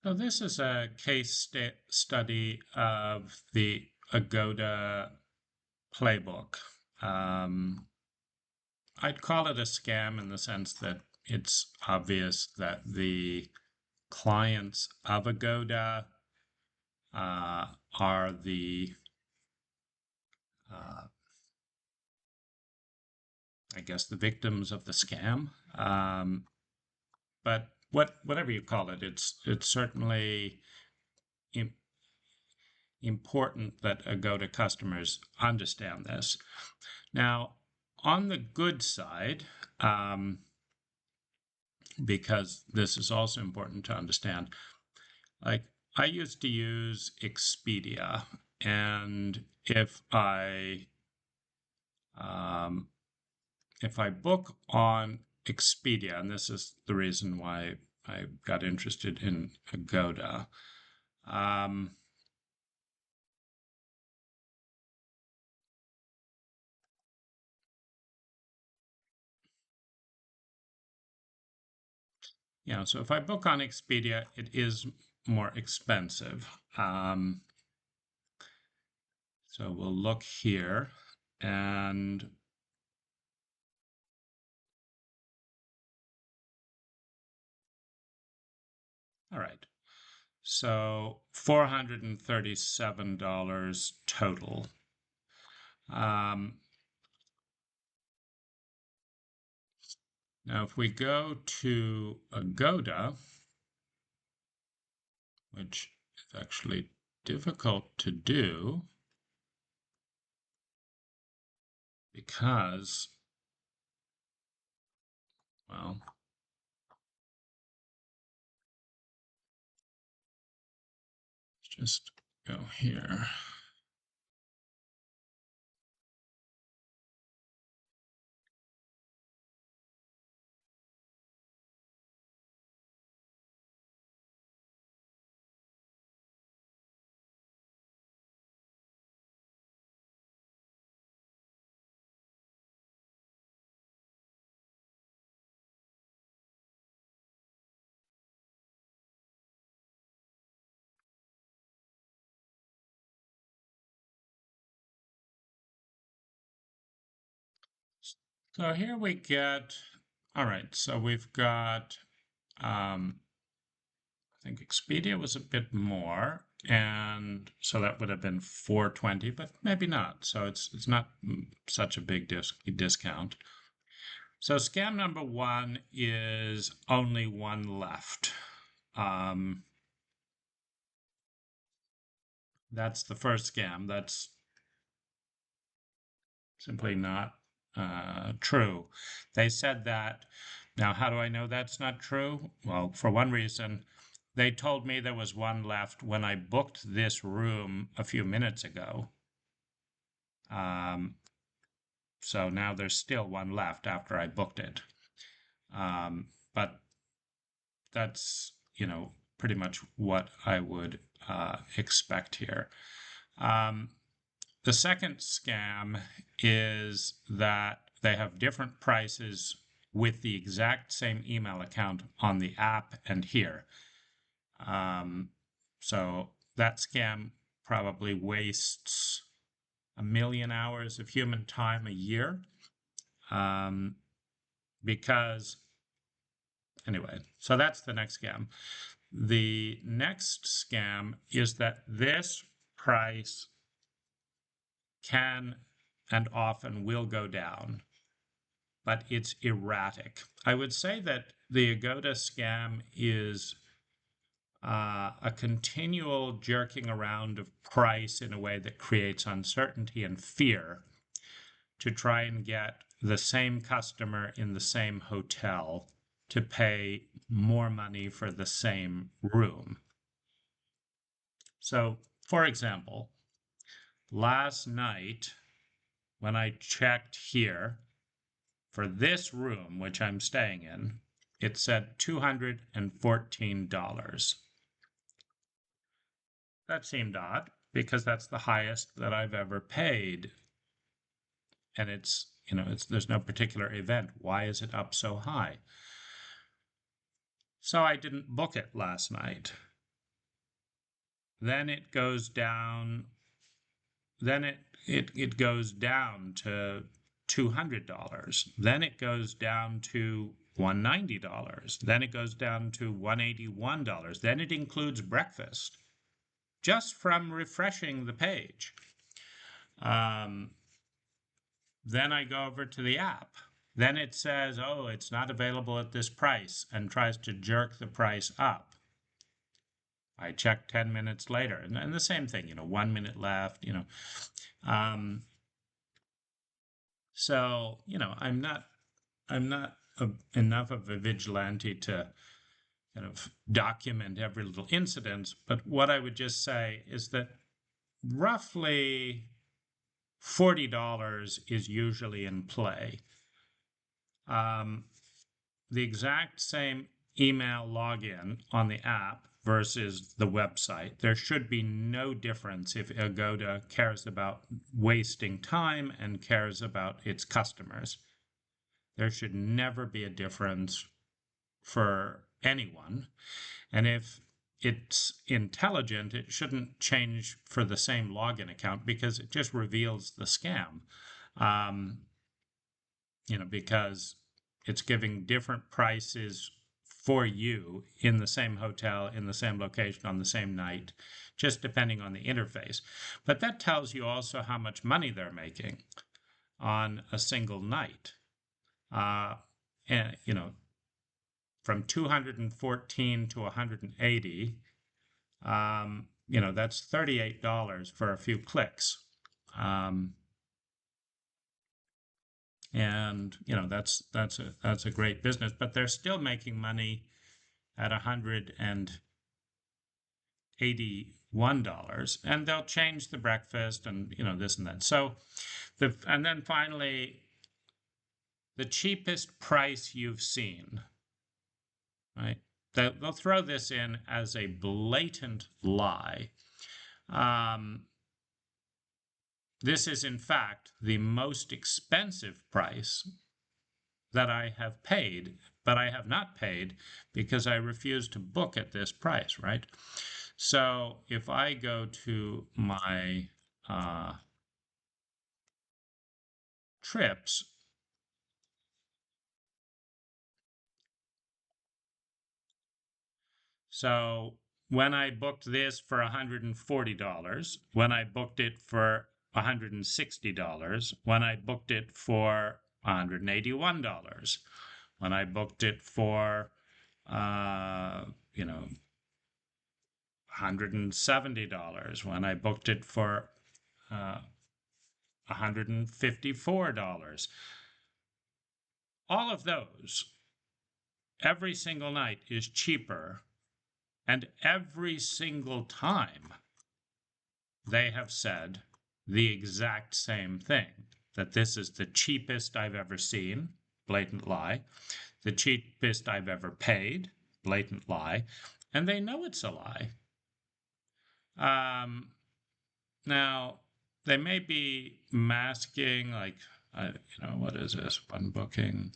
So this is a case study of the Agoda playbook. I'd call it a scam in the sense that it's obvious that the clients of Agoda are the, I guess, the victims of the scam. But whatever you call it, it's certainly important that Agoda customers understand this. Now, on the good side, because this is also important to understand, like I used to use Expedia, and if I book on Expedia, and this is the reason why I got interested in Agoda. So if I book on Expedia, it is more expensive. So we'll look here, and all right. So $437 total. Now, if we go to Agoda, which is actually difficult to do because, well, let's just go here. So here we get, all right, so we've got, I think Expedia was a bit more, and so that would have been 420, but maybe not. So it's not such a big discount. So scam number one is only one left. That's the first scam. That's simply not true. They said that. Now, how do I know that's not true? Well, for one reason, they told me there was one left when I booked this room a few minutes ago. So now there's still one left after I booked it. But that's, pretty much what I would expect here. The second scam is that they have different prices with the exact same email account on the app and here. So that scam probably wastes 1 million hours of human time a year. Because, anyway, so that's the next scam. The next scam is that this price can and often will go down, but it's erratic. I would say that the Agoda scam is a continual jerking around of price in a way that creates uncertainty and fear to try and get the same customer in the same hotel to pay more money for the same room. So, for example, last night when I checked here for this room, which I'm staying in, it said $214. That seemed odd because that's the highest that I've ever paid. And there's no particular event. Why is it up so high? So I didn't book it last night. then it goes down, then it goes down to $200. Then it goes down to $190. Then it goes down to $181. Then it includes breakfast just from refreshing the page. Um, then I go over to the app. Then it says, oh, it's not available at this price, and tries to jerk the price up. I check 10 minutes later, and the same thing, 1 minute left, So, I'm not enough of a vigilante to kind of document every little incident, but what I would just say is that roughly $40 is usually in play. The exact same email login on the app versus the website. There should be no difference if Agoda cares about wasting time and cares about its customers. There should never be a difference for anyone. And if it's intelligent, it shouldn't change for the same login account because it just reveals the scam. Because it's giving different prices for you in the same hotel, in the same location, on the same night, just depending on the interface. But that tells you also how much money they're making on a single night. And from 214 to 180, that's $38 for a few clicks. And that's a great business, but they're still making money at $181, and they'll change the breakfast and this and that. So and then finally, the cheapest price you've seen, right? They'll throw this in as a blatant lie. This is in fact the most expensive price that I have paid, but I have not paid because I refuse to book at this price, right? So if I go to my trips, so when I booked this for $140, when I booked it for $160, when I booked it for $181, when I booked it for $170, when I booked it for $154. All of those, every single night is cheaper, and every single time they have said the exact same thing, that this is the cheapest I've ever seen, blatant lie, the cheapest I've ever paid, blatant lie, and they know it's a lie. Now, they may be masking, like, what is this? One booking.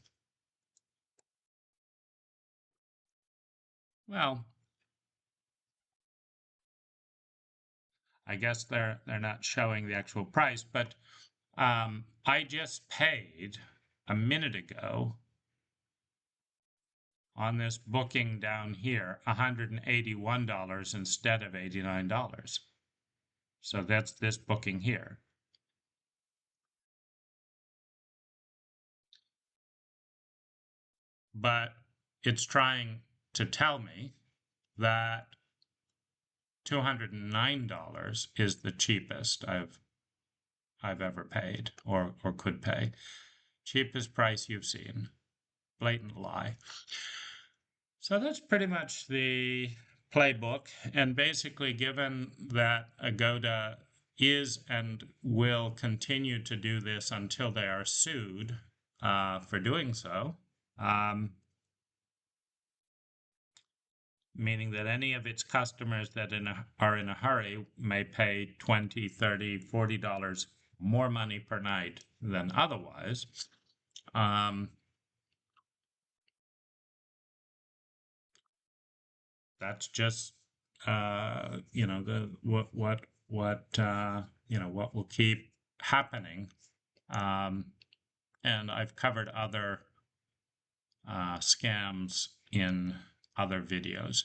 Well, I guess they're not showing the actual price, but I just paid a minute ago on this booking down here $181 instead of $89. So that's this booking here. But it's trying to tell me that $209 is the cheapest I've ever paid or could pay. Cheapest price you've seen. Blatant lie. So that's pretty much the playbook. And basically, given that Agoda is and will continue to do this until they are sued for doing so, meaning that any of its customers that are in a hurry may pay $20, $30, $40 more money per night than otherwise. That's just you know, what will keep happening. And I've covered other scams in other videos.